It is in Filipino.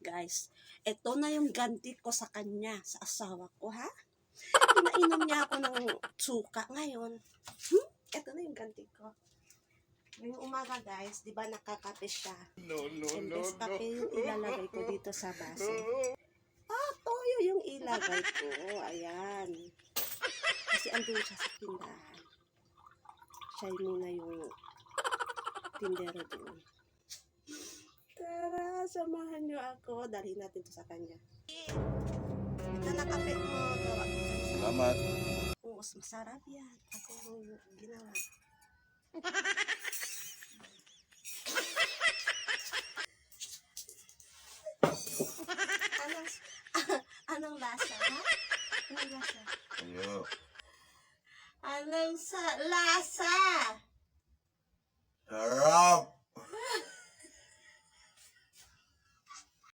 guys. Ito na yung ganti ko sa kanya, sa asawa ko, ha? Pinainom niya ako ng suka ngayon. Ito na yung ganti ko. Ngayong umaga guys, di ba nakakape siya? Imbes kape yung ilalagay ko dito sa baso. Toyo yung ilagay ko. Ayan. Kasi andun siya sa tindahan. Siya muna yung tindero doon. Tara, samahan niyo ako. Dalhin natin to sa kanya. Ito na kape mo. Gawa ko. Salamat. Oo, masarap yan. Ako yung ginawa. Anong lasa, ha? Anong lasa? Ayo. Anong lasa? Sarap.